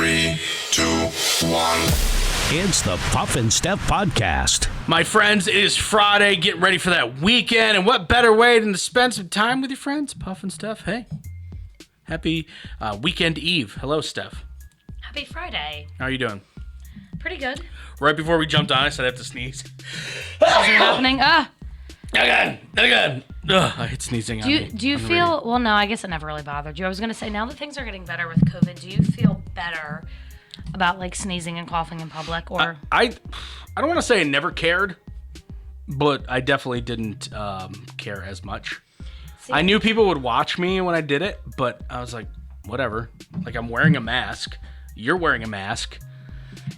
3, 2, 1. It's the Puff and Steph Podcast. My friends, it is Friday. Get ready for that weekend. And what better way than to spend some time with your friends? Puff and Steph, hey. Happy weekend eve. Hello, Steph. Happy Friday. How are you doing? Pretty good. Right before we jumped on, I said I have to sneeze. Is it happening? Again. I hate sneezing on me. Do you feel, well, no, I guess it never really bothered you. I was going to say, now that things are getting better with COVID, do you feel better about, like, sneezing and coughing in public? Or I don't want to say I never cared, but I definitely didn't care as much. See, I knew people would watch me when I did it, but I was like, whatever. Like, I'm wearing a mask. You're wearing a mask.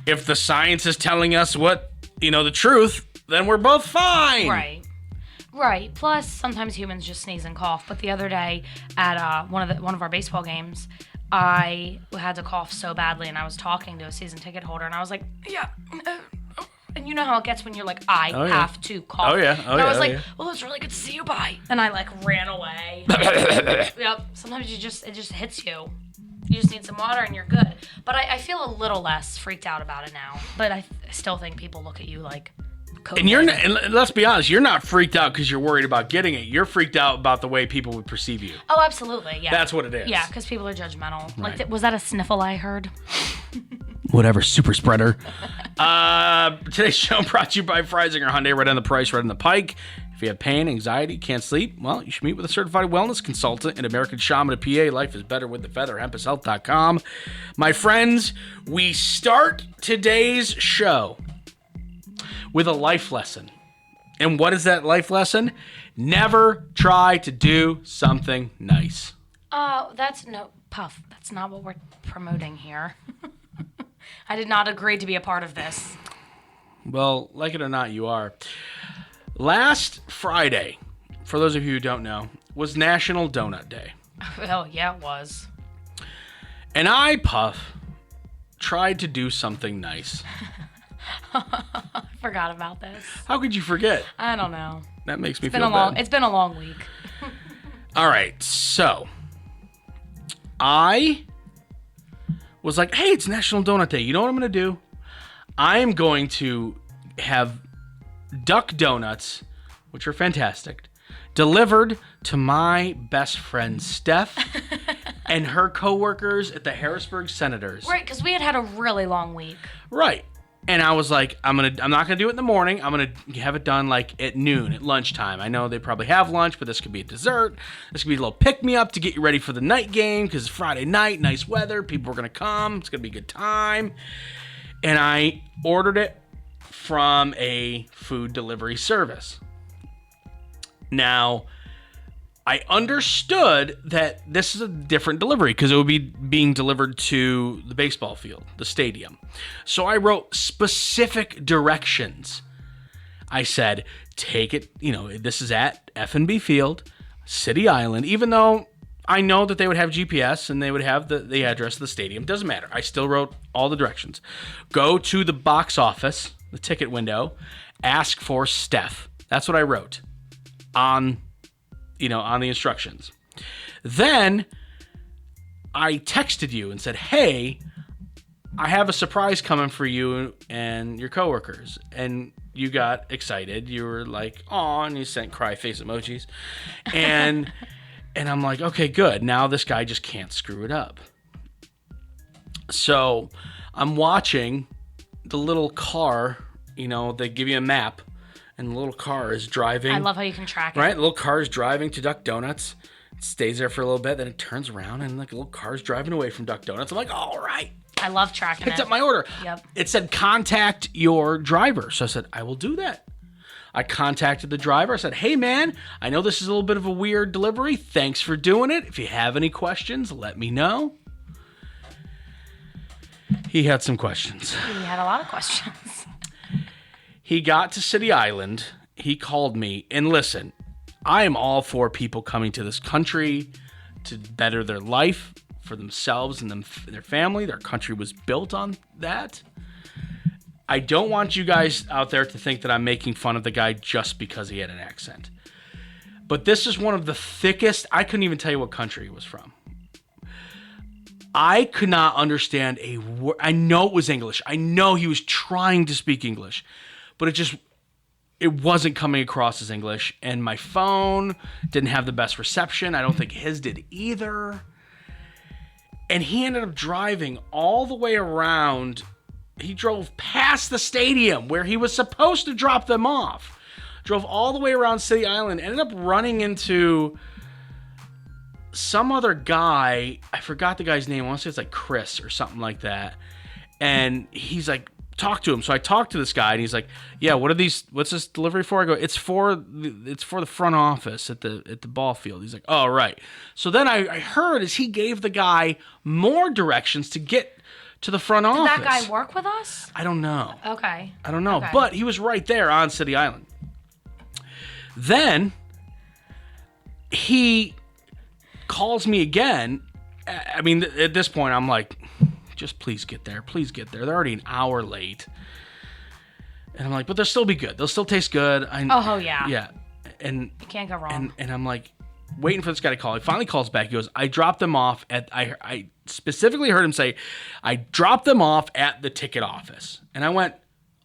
If the science is telling us the truth, then we're both fine. Right. Plus, sometimes humans just sneeze and cough. But the other day at one of our baseball games, I had to cough so badly, and I was talking to a season ticket holder, and I was like, yeah. And you know how it gets when you're like, I have to cough. Oh, yeah. And I was like, well, it's really good to see you, bye. And I, like, ran away. Yep. Sometimes it just hits you. You just need some water and you're good. But I feel a little less freaked out about it now. But I still think people look at you like COVID. And let's be honest, you're not freaked out because you're worried about getting it. You're freaked out about the way people would perceive you. Oh, absolutely. Yeah. That's what it is. Yeah, because people are judgmental. Right. Like, was that a sniffle I heard? Whatever, super spreader. Today's show brought to you by Freisinger Hyundai, right on the price, right on the pike. If you have pain, anxiety, can't sleep, well, you should meet with a certified wellness consultant and American Shaman of PA. Life is better with the feather. HempIsHealth.com. My friends, we start today's show with a life lesson. And what is that life lesson? Never try to do something nice. Puff. That's not what we're promoting here. I did not agree to be a part of this. Well, like it or not, you are. Last Friday, for those of you who don't know, was National Donut Day. Oh, yeah, it was. And I, Puff, tried to do something nice. I forgot about this. How could you forget? I don't know. That makes me feel bad. It's been a long week. All right, so I was like, hey, it's National Donut Day. You know what I'm going to do? I am going to have duck donuts, which are fantastic, delivered to my best friend Steph and her coworkers at the Harrisburg Senators. Right, because we had a really long week. Right. And I was like, I'm not gonna do it in the morning. I'm gonna have it done like at noon, at lunchtime. I know they probably have lunch, but this could be a dessert. This could be a little pick-me-up to get you ready for the night game, because it's Friday night, nice weather, people are gonna come, it's gonna be a good time. And I ordered it from a food delivery service. Now, I understood that this is a different delivery because it would be being delivered to the baseball field, the stadium. So I wrote specific directions. I said, take it, this is at F&B Field, City Island, even though I know that they would have GPS and they would have the address of the stadium. Doesn't matter. I still wrote all the directions. Go to the box office, the ticket window, ask for Steph. That's what I wrote on the instructions. Then I texted you and said, hey, I have a surprise coming for you and your coworkers. And you got excited. You were like, aw, and you sent cry face emojis. And I'm like, okay, good. Now this guy just can't screw it up. So I'm watching the little car, they give you a map. And the little car is driving. I love how you can track it. Right? The little car is driving to Duck Donuts. It stays there for a little bit. Then it turns around and like a little car's driving away from Duck Donuts. I'm like, all right. I love tracking Picked up my order. Yep. It said, contact your driver. So I said, I will do that. I contacted the driver. I said, hey, man, I know this is a little bit of a weird delivery. Thanks for doing it. If you have any questions, let me know. He had some questions. He had a lot of questions. He got to City Island, he called me, and listen, I am all for people coming to this country to better their life for themselves and their family. Their country was built on that. I don't want you guys out there to think that I'm making fun of the guy just because he had an accent. But this is one of the thickest, I couldn't even tell you what country he was from. I could not understand a word. I know it was English. I know he was trying to speak English, but it wasn't coming across as English. And my phone didn't have the best reception. I don't think his did either. And he ended up driving all the way around. He drove past the stadium where he was supposed to drop them off. Drove all the way around City Island, ended up running into some other guy. I forgot the guy's name. I want to say it's like Chris or something like that. And he's like, talk to him. So I talked to this guy, and he's like, yeah, what's this delivery for? I go, it's for the front office at the ball field. He's like, oh, right. So then I heard as he gave the guy more directions to get to the front office. Did that guy work with us? I don't know. Okay. I don't know. Okay. But he was right there on City Island. Then he calls me again. I mean, at this point, I'm like, just please get there. Please get there. They're already an hour late. And I'm like, but they'll still be good. They'll still taste good. Oh, yeah. Yeah. And you can't go wrong. And I'm like, waiting for this guy to call. He finally calls back. He goes, I dropped them off at, I specifically heard him say, I dropped them off at the ticket office. And I went,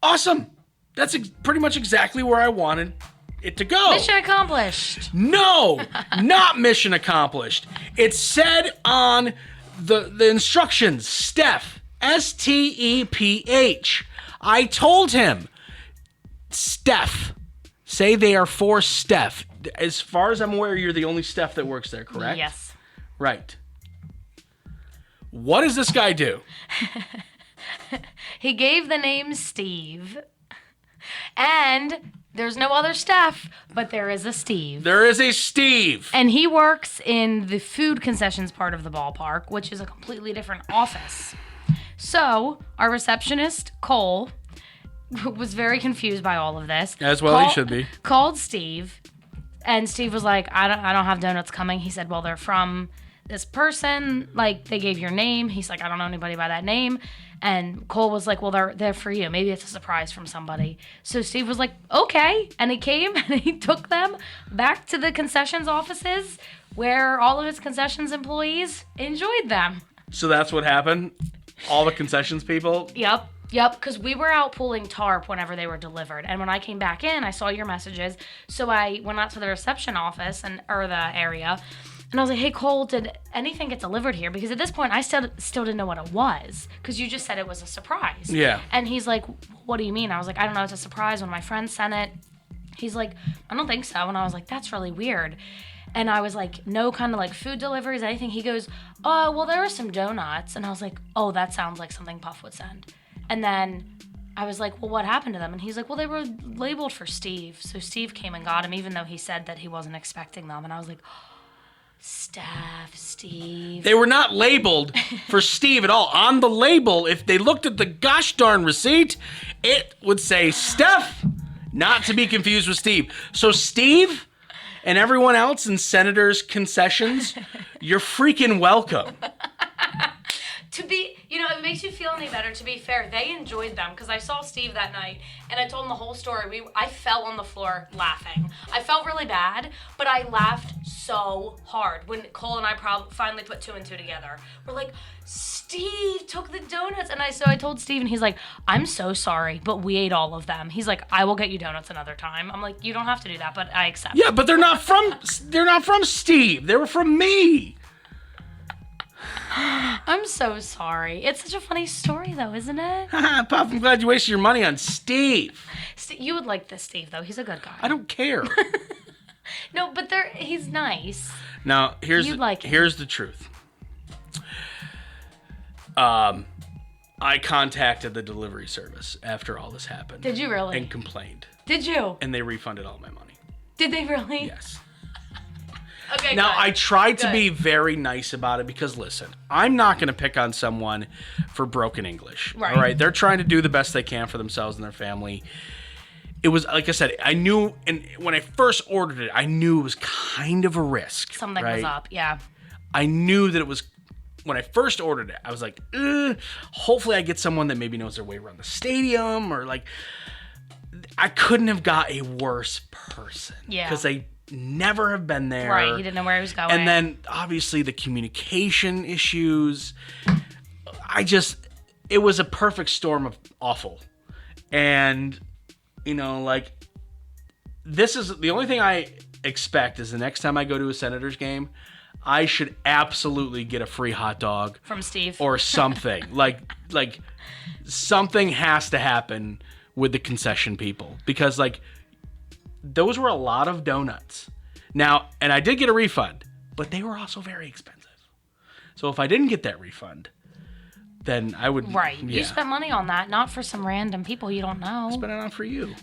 awesome. That's pretty much exactly where I wanted it to go. Mission accomplished. No, not mission accomplished. It said on the instructions, Steph, S-T-E-P-H. I told him, Steph. Say they are for Steph. As far as I'm aware, you're the only Steph that works there, correct? Yes. Right. What does this guy do? He gave the name Steve. And there's no other Steph, but there is a Steve. There is a Steve. And he works in the food concessions part of the ballpark, which is a completely different office. So our receptionist, Cole, was very confused by all of this. As well he should be. Called Steve, and Steve was like, I don't have donuts coming. He said, well, they're from this person. Like, they gave your name. He's like, I don't know anybody by that name. And Cole was like, well, they're for you. Maybe it's a surprise from somebody. So Steve was like, okay. And he came and he took them back to the concessions offices where all of his concessions employees enjoyed them. So that's what happened? All the concessions people? Yep, because we were out pulling tarp whenever they were delivered. And when I came back in, I saw your messages. So I went out to the reception office or the area, and I was like, hey, Cole, did anything get delivered here? Because at this point, I still didn't know what it was, because you just said it was a surprise. Yeah. And he's like, what do you mean? I was like, I don't know, it's a surprise. When my friend sent it, he's like, I don't think so. And I was like, that's really weird. And I was like, no kind of like food deliveries, anything. He goes, oh, well, there were some donuts. And I was like, oh, that sounds like something Puff would send. And then I was like, well, what happened to them? And he's like, well, they were labeled for Steve. So Steve came and got him, even though he said that he wasn't expecting them. And I was like, Steve. They were not labeled for Steve at all. On the label, if they looked at the gosh darn receipt, it would say Steph, not to be confused with Steve. So Steve and everyone else in Senator's concessions, you're freaking welcome. To be, it makes you feel any better. To be fair, they enjoyed them, because I saw Steve that night and I told him the whole story. I fell on the floor laughing. I felt really bad, but I laughed so hard when Cole and I finally put two and two together. We're like, Steve took the donuts. And I told Steve, and he's like, I'm so sorry, but we ate all of them. He's like, I will get you donuts another time. I'm like, you don't have to do that, but I accept. Yeah, but they're not from Steve. They were from me. I'm so sorry. It's such a funny story, though, isn't it? Pop, I'm glad you wasted your money on Steve. You would like this Steve, though. He's a good guy. I don't care. No, but he's nice. Now, here's the truth. I contacted the delivery service after all this happened. Did you really? And complained. Did you? And they refunded all my money. Did they really? Yes. Okay, now, good. I tried to be very nice about it because, listen, I'm not going to pick on someone for broken English. Right. All right? They're trying to do the best they can for themselves and their family. It was, like I said, I knew, and when I first ordered it, I knew it was kind of a risk. Something was up, yeah. I knew that it was, when I first ordered it, I was like, hopefully I get someone that maybe knows their way around the stadium, or like, I couldn't have got a worse person. Yeah. Because they never have been there. Right, he didn't know where he was going. And then, obviously, the communication issues. It was a perfect storm of awful. And, this is the only thing I expect is the next time I go to a Senators game, I should absolutely get a free hot dog. From Steve. Or something. like something has to happen with the concession people. Because, those were a lot of donuts. Now, and I did get a refund, but they were also very expensive. So if I didn't get that refund, then I would... Right. Yeah. You spent money on that, not for some random people you don't know. Spent it on for you.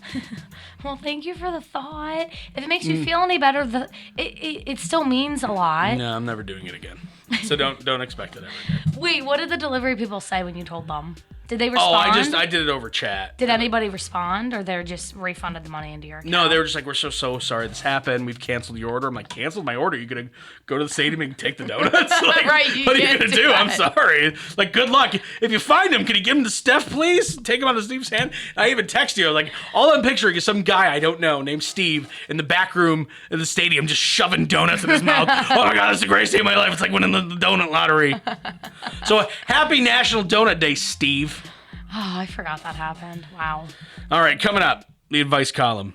Well, thank you for the thought. If it makes you feel any better, it still means a lot. No, I'm never doing it again. So don't expect it ever again. Wait, what did the delivery people say when you told them? Did they respond? I did it over chat. Did anybody respond, or they just refunded the money into your account? No, they were just like, we're so sorry this happened. We've canceled your order. I'm like, canceled my order? You gonna go to the stadium and take the donuts? Right, what are you can't gonna do do? that. I'm sorry. Good luck. If you find him, can you give him to Steph, please? Take him out of Steve's hand. I even text you. All I'm picturing is some guy I don't know named Steve in the back room of the stadium just shoving donuts in his mouth. Oh my God, that's the greatest day of my life. It's like winning the donut lottery. So happy National Donut Day, Steve. Oh, I forgot that happened. Wow. All right, coming up, the advice column.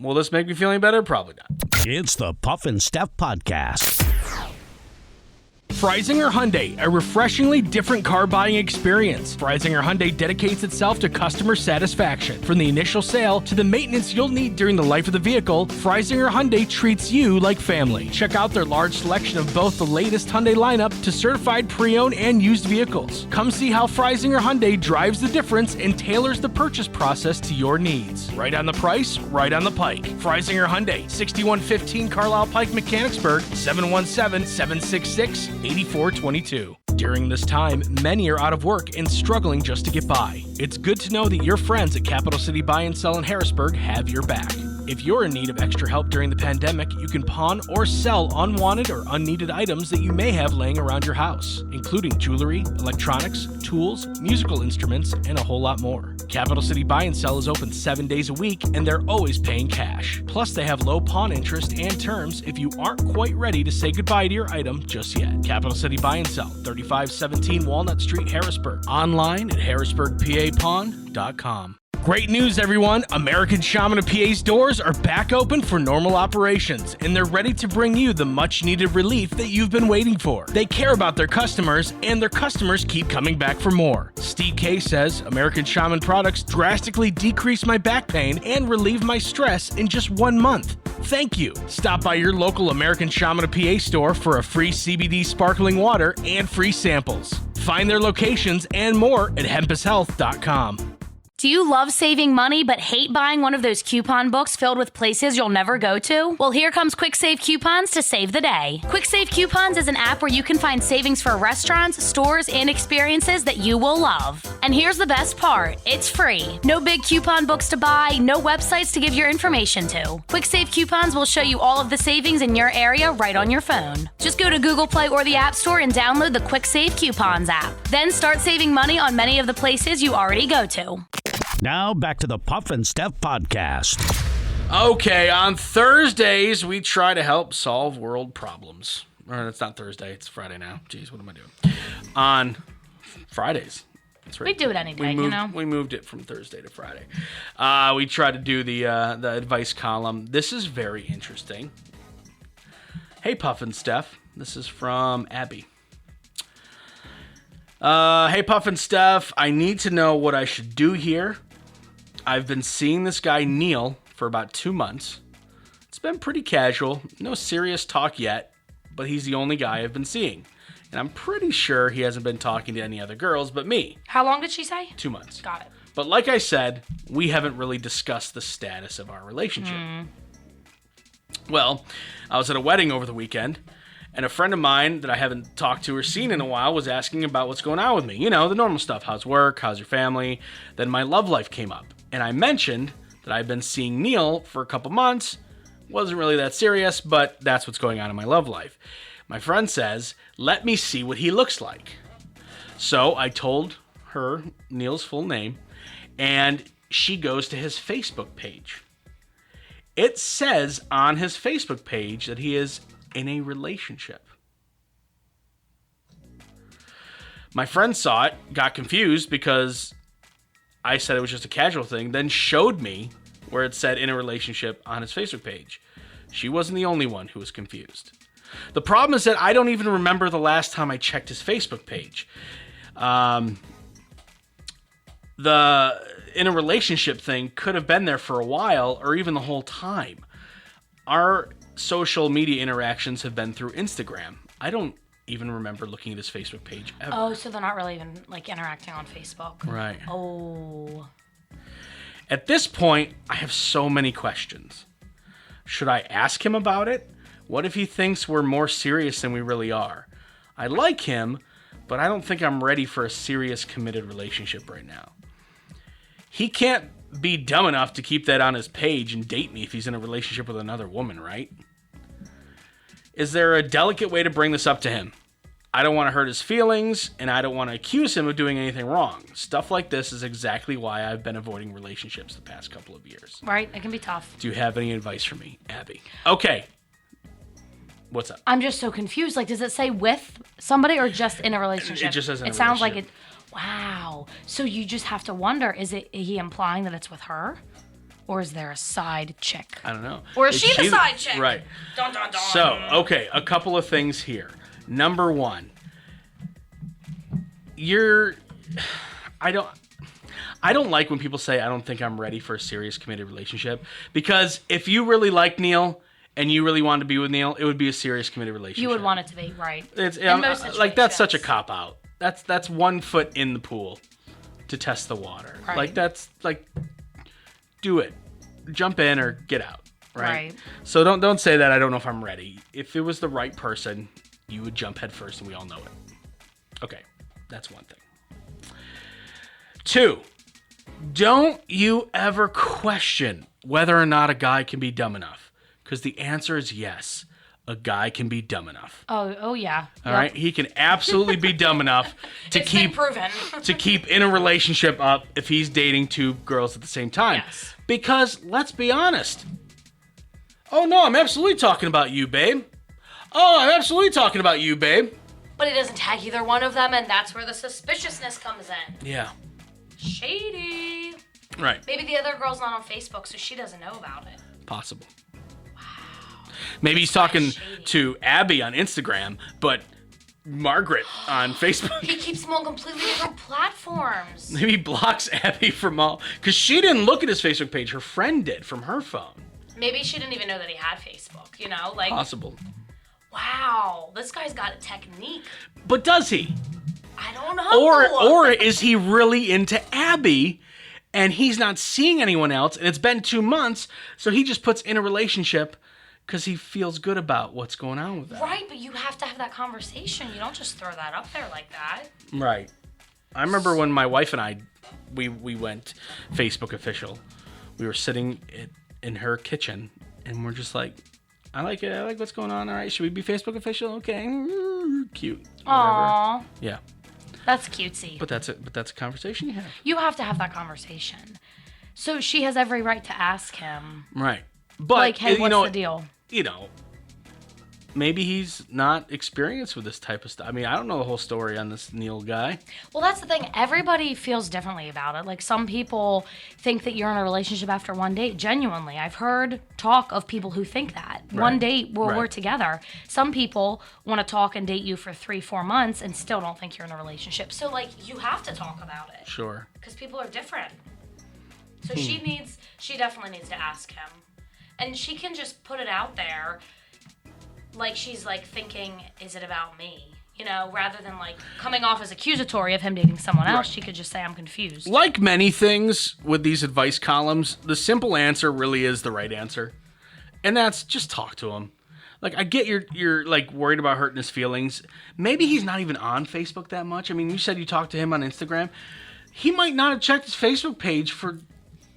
Will this make me feel any better? Probably not. It's the Puff and Steph Podcast. Freisinger Hyundai, a refreshingly different car buying experience. Freisinger Hyundai dedicates itself to customer satisfaction. From the initial sale to the maintenance you'll need during the life of the vehicle, Freisinger Hyundai treats you like family. Check out their large selection of both the latest Hyundai lineup to certified pre-owned and used vehicles. Come see how Freisinger Hyundai drives the difference and tailors the purchase process to your needs. Right on the price, right on the pike. Freisinger Hyundai, 6115 Carlisle Pike, Mechanicsburg, 717-766-8422. During this time, many are out of work and struggling just to get by. It's good to know that your friends at Capital City Buy and Sell in Harrisburg have your back. If you're in need of extra help during the pandemic, you can pawn or sell unwanted or unneeded items that you may have laying around your house, including jewelry, electronics, tools, musical instruments, and a whole lot more. Capital City Buy and Sell is open 7 days a week, and they're always paying cash. Plus, they have low pawn interest and terms if you aren't quite ready to say goodbye to your item just yet. Capital City Buy and Sell, 3517 Walnut Street, Harrisburg. Online at harrisburgpapawn.com. Great news, everyone! American Shaman of PA's doors are back open for normal operations, and they're ready to bring you the much-needed relief that you've been waiting for. They care about their customers, and their customers keep coming back for more. Steve K says, American Shaman products drastically decrease my back pain and relieve my stress in just 1 month. Thank you! Stop by your local American Shaman of PA store for a free CBD sparkling water and free samples. Find their locations and more at hempushealth.com. Do you love saving money but hate buying one of those coupon books filled with places you'll never go to? Well, here comes Quick Save Coupons to save the day. Quick Save Coupons is an app where you can find savings for restaurants, stores, and experiences that you will love. And here's the best part. It's free. No big coupon books to buy, no websites to give your information to. Quick Save Coupons will show you all of the savings in your area right on your phone. Just go to Google Play or the App Store and download the Quick Save Coupons app. Then start saving money on many of the places you already go to. Now back to the Puff and Steph Podcast. Okay, on Thursdays, we try to help solve world problems. Or it's not Thursday, it's Friday now. Jeez, what am I doing? On Fridays. That's right. We do it any day, We moved it from Thursday to Friday. We try to do the advice column. This is very interesting. Hey, Puff and Steph. This is from Abby. Hey, Puff and Steph. I need to know what I should do here. I've been seeing this guy, Neil, for about 2 months. It's been pretty casual. No serious talk yet, but he's the only guy I've been seeing. And I'm pretty sure he hasn't been talking to any other girls but me. How long did she say? 2 months. Got it. But like I said, we haven't really discussed the status of our relationship. Well, I was at a wedding over the weekend, and a friend of mine that I haven't talked to or seen in a while was asking about what's going on with me. You know, the normal stuff. How's work? How's your family? Then my love life came up. And I mentioned that I've been seeing Neil for a couple months. Wasn't really that serious, but that's what's going on in my love life. My friend says, let me see what he looks like. So I told her Neil's full name, and she goes to his Facebook page. It says on his Facebook page that he is in a relationship. My friend saw it, got confused because I said it was just a casual thing, then showed me where it said in a relationship on his Facebook page. She wasn't the only one who was confused. The problem is that I don't even remember the last time I checked his Facebook page. The in a relationship thing could have been there for a while or even the whole time. Our social media interactions have been through Instagram. I don't even remember looking at his Facebook page ever. Oh, so they're not really even like interacting on Facebook. Right. Oh. At this point, I have so many questions. Should I ask him about it? What if he thinks we're more serious than we really are? I like him, but I don't think I'm ready for a serious, committed relationship right now. He can't be dumb enough to keep that on his page and date me if he's in a relationship with another woman, right? Is there a delicate way to bring this up to him? I don't want to hurt his feelings, and I don't want to accuse him of doing anything wrong. Stuff like this is exactly why I've been avoiding relationships the past couple of years. Right, it can be tough. Do you have any advice for me, Abby? Okay. What's up? I'm just so confused. Like, does it say with somebody or just in a relationship? It just says in a It sounds like it. relationship. Wow. So you just have to wonder: is he implying that it's with her, or is there a side chick? I don't know. Or is she the side chick? Right. Dun, dun, dun. So, okay, a couple of things here. Number one, I don't like when people say I don't think I'm ready for a serious committed relationship, because if you really like Neil and you really wanted to be with Neil, it would be a serious committed relationship. You would want it to be, right? It's In most like that's such a situations. cop out. That's 1 foot in the pool to test the water. Right. Like that's like do it. Jump in or get out. Right? Right. So don't say that I don't know if I'm ready. If it was the right person, you would jump head first, and we all know it. Okay, that's one thing. 2, don't you ever question whether or not a guy can be dumb enough, because the answer is yes. A guy can be dumb enough. Oh yeah. All right, he can absolutely be dumb enough to It's been keep proven. to keep in a relationship up if he's dating 2 girls at the same time. Yes. Because let's be honest. Oh no, I'm absolutely talking about you, babe. Oh, I'm absolutely talking about you, babe. But he doesn't tag either one of them, and that's where the suspiciousness comes in. Yeah. Shady. Right. Maybe the other girl's not on Facebook, so she doesn't know about it. Possible. Maybe he's talking shady. to Abby on Instagram, but Margaret on Facebook. He keeps them on completely different platforms. Maybe he blocks Abby from all... Because she didn't look at his Facebook page. Her friend did from her phone. Maybe she didn't even know that he had Facebook, you know? Like, Possible. wow, this guy's got a technique. But does he? I don't know. Or is he really into Abby and he's not seeing anyone else and it's been 2 months, so he just puts in a relationship because he feels good about what's going on with that. Right, but you have to have that conversation. You don't just throw that up there like that. Right. I remember when my wife and I, we went Facebook official. We were sitting in her kitchen and we're just like, I like it. I like what's going on. All right, should we be Facebook official? Okay. Cute. Whatever. Aww, Yeah. that's cutesy. But that's it. But that's a conversation you have. You have to have that conversation. So she has every right to ask him, Right. But like, hey, you what's know, the deal? You know, maybe he's not experienced with this type of stuff. I mean, I don't know the whole story on this Neil guy. Well, that's the thing. Everybody feels differently about it. Like, some people think that you're in a relationship after one date. Genuinely, I've heard talk of people who think that. One date, we're Right. together. Some people want to talk and date you for 3-4 months and still don't think you're in a relationship. So, like, you have to talk about it. Sure. Because people are different. So she definitely needs to ask him. And she can just put it out there, like she's like thinking, is it about me? You know, rather than like coming off as accusatory of him dating someone else, she could just say, I'm confused. Like many things with these advice columns, the simple answer really is the right answer. And that's just talk to him. Like, I get you're like worried about hurting his feelings. Maybe he's not even on Facebook that much. I mean, you said you talked to him on Instagram. He might not have checked his Facebook page for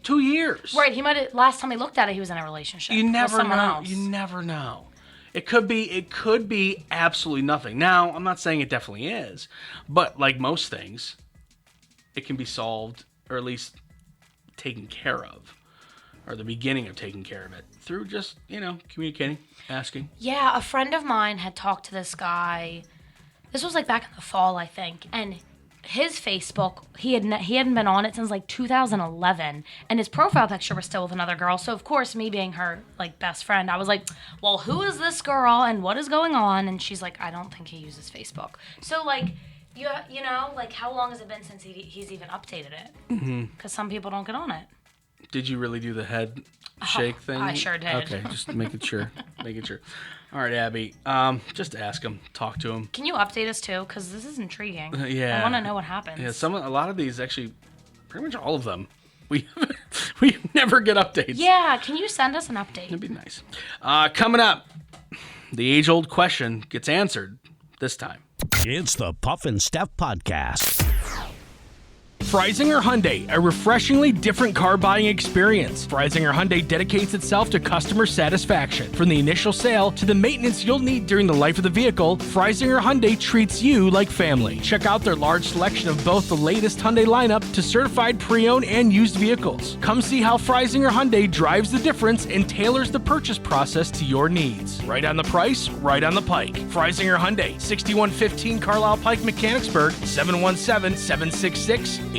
2 years. Right, he might have, last time he looked at it, he was in a relationship. You never with someone know. else. You never know. It could be absolutely nothing. Now, I'm not saying it definitely is, but like most things, it can be solved or at least taken care of. or the beginning of taking care of it through just, communicating, asking. Yeah, a friend of mine had talked to this guy. This was like back in the fall, I think, and his Facebook, he hadn't been on it since like 2011, and his profile picture was still with another girl. So of course, me being her like best friend, I was like, well, who is this girl and what is going on? And she's like, I don't think he uses Facebook. So like, you know, like how long has it been since he's even updated it? Because some people don't get on it. Did you really do the head shake thing? I sure did. Okay, just making sure. All right, Abby. Just ask him. Talk to him. Can you update us too? Because this is intriguing. Yeah. I want to know what happens. Yeah, a lot of these actually, pretty much all of them, we never get updates. Yeah, can you send us an update? It'd be nice. Coming up, the age-old question gets answered this time. It's the Puff and Steph Podcast. Freisinger Hyundai, a refreshingly different car buying experience. Freisinger Hyundai dedicates itself to customer satisfaction. From the initial sale to the maintenance you'll need during the life of the vehicle, Freisinger Hyundai treats you like family. Check out their large selection of both the latest Hyundai lineup to certified pre-owned and used vehicles. Come see how Freisinger Hyundai drives the difference and tailors the purchase process to your needs. Right on the price, right on the pike. Freisinger Hyundai, 6115 Carlisle Pike, Mechanicsburg, 717-766-8422.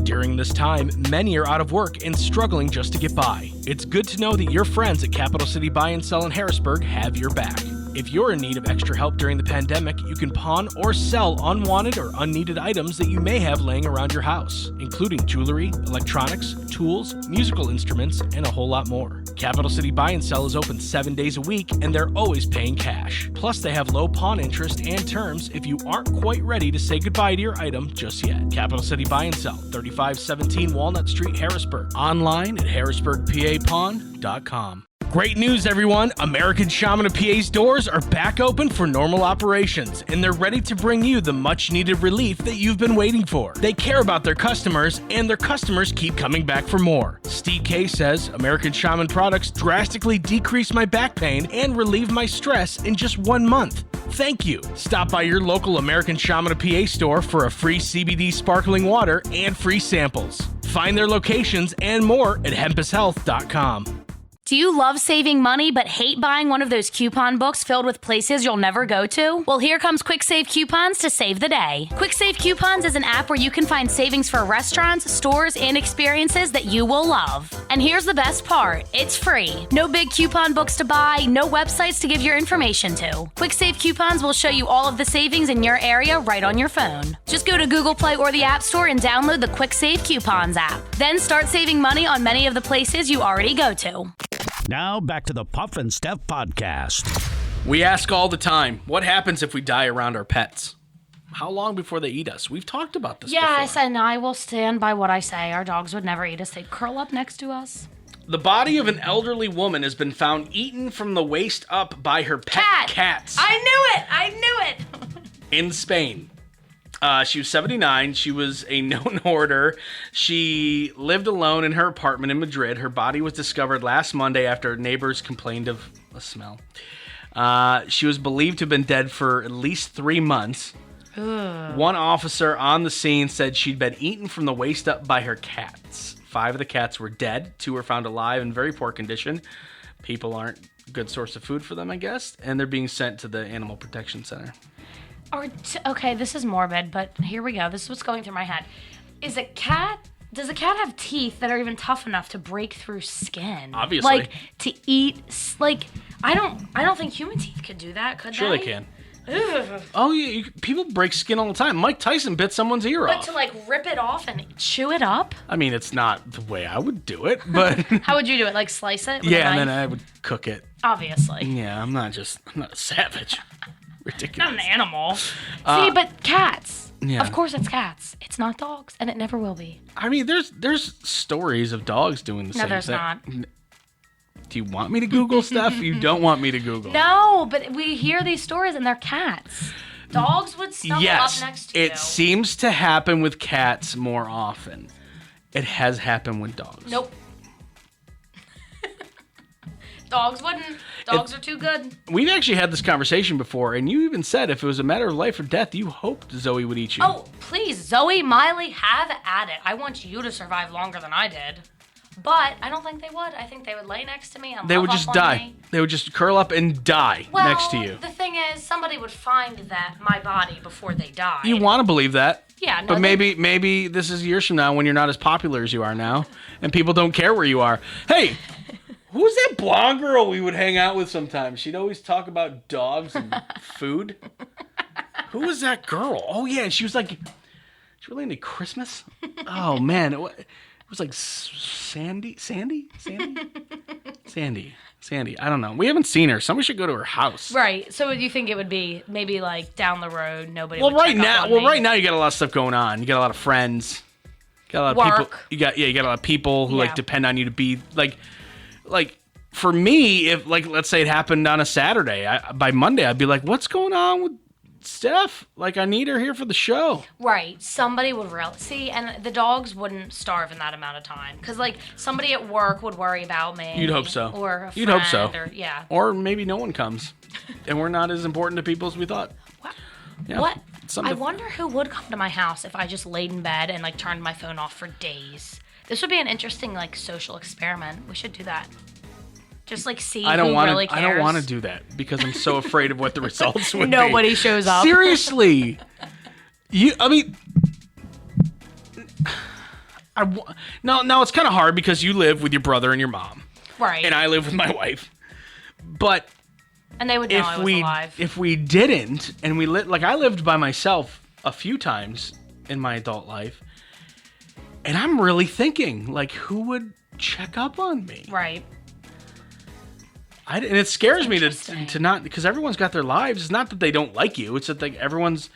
During this time, many are out of work and struggling just to get by. It's good to know that your friends at Capital City Buy and Sell in Harrisburg have your back. If you're in need of extra help during the pandemic, you can pawn or sell unwanted or unneeded items that you may have laying around your house, including jewelry, electronics, tools, musical instruments, and a whole lot more. Capital City Buy and Sell is open 7 days a week, and they're always paying cash. Plus, they have low pawn interest and terms if you aren't quite ready to say goodbye to your item just yet. Capital City Buy and Sell, 3517 Walnut Street, Harrisburg. Online at harrisburgpapawn.com. Great news, everyone! American Shaman of PA's doors are back open for normal operations, and they're ready to bring you the much-needed relief that you've been waiting for. They care about their customers, and their customers keep coming back for more. Steve K says, American Shaman products drastically decrease my back pain and relieve my stress in just 1 month. Thank you. Stop by your local American Shaman of PA store for a free CBD sparkling water and free samples. Find their locations and more at hempushealth.com. Do you love saving money but hate buying one of those coupon books filled with places you'll never go to? Well, here comes Quick Save Coupons to save the day. Quick Save Coupons is an app where you can find savings for restaurants, stores, and experiences that you will love. And here's the best part. It's free. No big coupon books to buy, no websites to give your information to. Quick Save Coupons will show you all of the savings in your area right on your phone. Just go to Google Play or the App Store and download the Quick Save Coupons app. Then start saving money on many of the places you already go to. Now back to the Puff and Steph Podcast. We ask all the time, what happens if we die around our pets? How long before they eat us? We've talked about this Yes, before. and I will stand by what I say. Our dogs would never eat us. They'd curl up next to us. The body of an elderly woman has been found eaten from the waist up by her pet cats. I knew it! In Spain. She was 79. She was a known hoarder. She lived alone in her apartment in Madrid. Her body was discovered last Monday after neighbors complained of a smell. She was believed to have been dead for at least 3 months. Ugh. One officer on the scene said she'd been eaten from the waist up by her cats. 5 of the cats were dead. 2 were found alive in very poor condition. People aren't a good source of food for them, I guess. And they're being sent to the Animal Protection Center. Okay, this is morbid, but here we go. This is what's going through my head. Does a cat have teeth that are even tough enough to break through skin? Obviously. Like, to eat, like, I don't think human teeth could do that, could they? Sure they can. Ugh. Oh, yeah, people break skin all the time. Mike Tyson bit someone's ear off. But to, like, rip it off and chew it up? I mean, it's not the way I would do it, but... How would you do it? Like, slice it with a yeah, knife? and then I would cook it. Obviously. Yeah, I'm not a savage. Ridiculous. Not an animal. See, but cats. Yeah. Of course it's cats. It's not dogs, and it never will be. I mean, there's stories of dogs doing the same thing. No, there's not. Do you want me to Google stuff? You don't want me to Google. No, but we hear these stories, and they're cats. Dogs would snuggle up next to you. It seems to happen with cats more often. It has happened with dogs. Nope. Dogs wouldn't. Dogs are too good. We've actually had this conversation before, and you even said if it was a matter of life or death, you hoped Zoe would eat you. Oh, please, Zoe, Miley, have at it. I want you to survive longer than I did. But I don't think they would. I think they would lay next to me and They love would just up on die. me. They would just curl up and die Well, next to you. the thing is, somebody would find my body before they died. You want to believe that. Yeah, no, But maybe this is years from now when you're not as popular as you are now, and people don't care where you are. Hey, who's that blonde girl we would hang out with sometimes? She'd always talk about dogs and food. Who was that girl? Oh yeah, she was really into Christmas. Oh man, it was like Sandy. I don't know. We haven't seen her. Somebody should go to her house. Right. So you think it would be maybe like down the road? Nobody. Well, would right check up now, on well, me. right now you got a lot of stuff going on. You got a lot of friends. You got a lot of Work. people. You got a lot of people who Yeah. like depend on you to be like for me. If like let's say it happened on a Saturday, by Monday I'd be like, what's going on with Steph? Like I need her here for the show. Right. Somebody would see, and the dogs wouldn't starve in that amount of time, because like somebody at work would worry about me. You'd hope so. Or a friend, You'd hope so. Or, yeah. Or maybe no one comes, and we're not as important to people as we thought. What? Yeah. What? Something I to- wonder who would come to my house if I just laid in bed and like turned my phone off for days. This would be an interesting like social experiment. We should do that. Just like see I don't who want really to. cares. I don't want to do that because I'm so afraid of what the results would be. Nobody shows up. Seriously, I mean, no, it's kind of hard because you live with your brother and your mom, Right. and I live with my wife. But And they would know I was alive. if we didn't, and we like I lived by myself a few times in my adult life, and I'm really thinking like who would check up on me? Right. And it scares me Interesting. to not, because everyone's got their lives. It's not that they don't like you. It's that like everyone's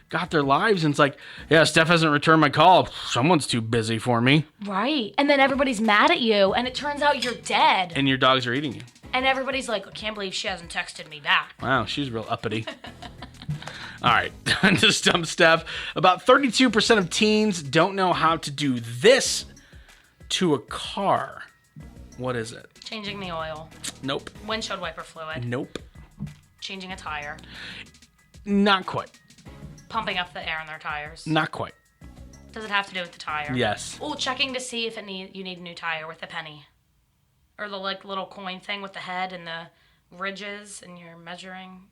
got their lives, and it's like, yeah, Steph hasn't returned my call. Someone's too busy for me. Right. And then everybody's mad at you, and it turns out you're dead. And your dogs are eating you. And everybody's like, I can't believe she hasn't texted me back. Wow, she's real uppity. All right, just dumb stuff. About 32% of teens don't know how to do this to a car. What is it? Changing the oil. Nope. Windshield wiper fluid. Nope. Changing a tire. Not quite. Pumping up the air in their tires. Not quite. Does it have to do with the tire? Yes. Oh, checking to see if you need a new tire with a penny. Or the like little coin thing with the head and the ridges, and you're measuring.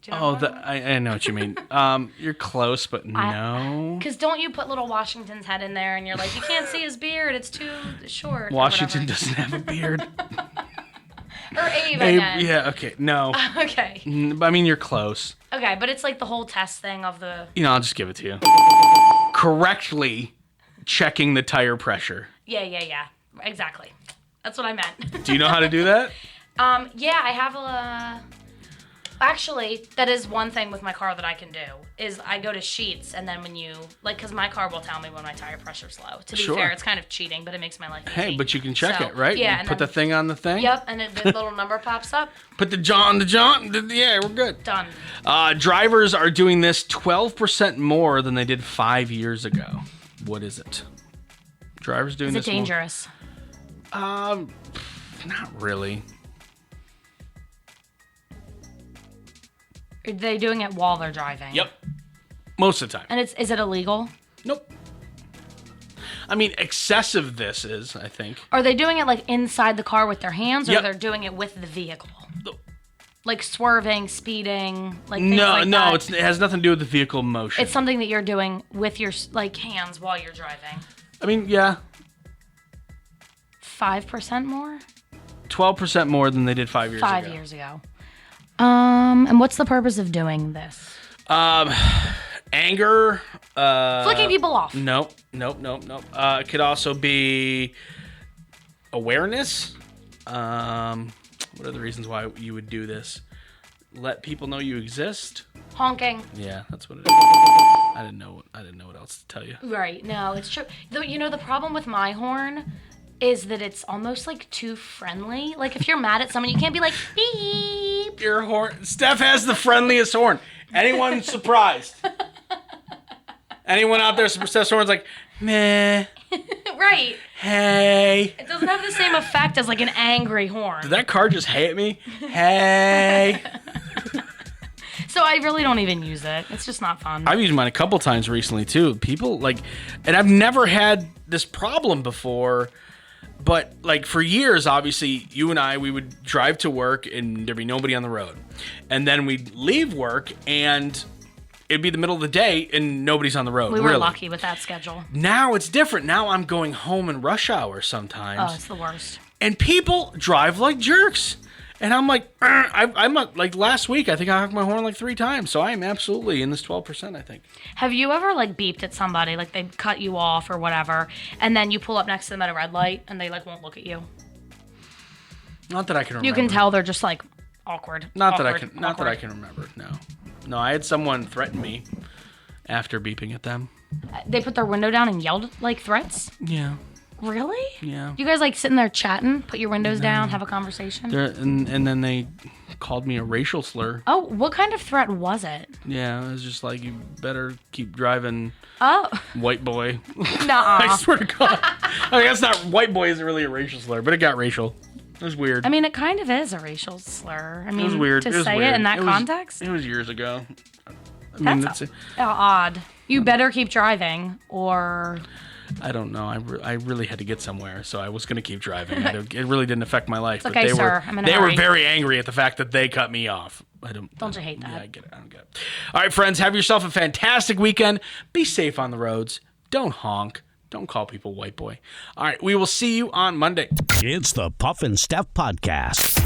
Do you know what I'm talking about? I know what you mean. You're close, but no. Because don't you put little Washington's head in there, and you're like, you can't see his beard, it's too short. or Washington whatever. doesn't have a beard. Or Abe, I Abe, meant. yeah, okay, no. Okay. I mean, you're close. Okay, but it's like the whole test thing of the. I'll just give it to you. Correctly checking the tire pressure. Yeah. Exactly. That's what I meant. Do you know how to do that? Yeah, I have a. Actually, that is one thing with my car that I can do, is I go to Sheets, and then when you, like, because my car will tell me when my tire pressure's low. To be Sure. fair, it's kind of cheating, but it makes my life easy. Hey, but you can check So, it, right? Yeah. You And put then, the thing on the thing. Yep, and the little number pops up. Put the John. Yeah, we're good. Done. Drivers are doing this 12% more than they did 5 years ago. What is it? Drivers doing Is it this more- dangerous? Not really. Are they doing it while they're driving? Yep. Most of the time. And is it illegal? Nope. I mean, excessive this is, I think. Are they doing it like inside the car with their hands, or Yep. they're doing it with the vehicle? Like swerving, speeding, like things No, like no, that? it has nothing to do with the vehicle motion. It's something that you're doing with your like hands while you're driving. I mean, yeah, 5% more? 12% more than they did 5 years ago. 5 years ago. And what's the purpose of doing this? Anger. Flicking people off. Nope. It could also be awareness. What are the reasons why you would do this? Let people know you exist. Honking. Yeah, that's what it is. I didn't know what else to tell you. Right. No, it's true. Though, the problem with my horn is that it's almost like too friendly. Like if you're mad at someone, you can't be like beep. Your horn. Steph has the friendliest horn. Anyone surprised? Anyone out there, Steph's horn's like, meh, Right. hey. It doesn't have the same effect as like an angry horn. Did that car just hate me? Hey. So I really don't even use it. It's just not fun. I've used mine a couple times recently too. People like, and I've never had this problem before. But like for years, obviously, you and I, we would drive to work and there'd be nobody on the road. And then we'd leave work and it'd be the middle of the day and nobody's on the road. We were lucky with that schedule. Now it's different. Now I'm going home in rush hour sometimes. Oh, it's the worst. And people drive like jerks. And I'm like, I'm not, like last week, I think I honked my horn like 3 times. So I am absolutely in this 12%, I think. Have you ever like beeped at somebody, like they cut you off or whatever, and then you pull up next to them at a red light and they like won't look at you? Not that I can remember. You can tell they're just like awkward. Not that I can remember. No, I had someone threaten me after beeping at them. They put their window down and yelled like threats? Yeah. Really? Yeah. You guys like sitting there chatting, put your windows down, have a conversation? And then they called me a racial slur. Oh, what kind of threat was it? Yeah, it was just like, you better keep driving, Oh. white boy. Nuh-uh. I swear to God. I mean, that's not, white boy isn't really a racial slur, but it got racial. It was weird. I mean, it kind of is a racial slur. I mean, it was weird. to it was say weird. it in that context? It was years ago. I mean, That's odd. You better keep driving, or... I don't know. I really had to get somewhere, so I was going to keep driving. It really didn't affect my life. It's okay, sir. I'm in a They were hurry. very angry at the fact that they cut me off. Don't you hate that? Yeah, I get it. I don't get it. All right, friends, have yourself a fantastic weekend. Be safe on the roads. Don't honk. Don't call people white boy. All right, we will see you on Monday. It's the Puff and Steph Podcast.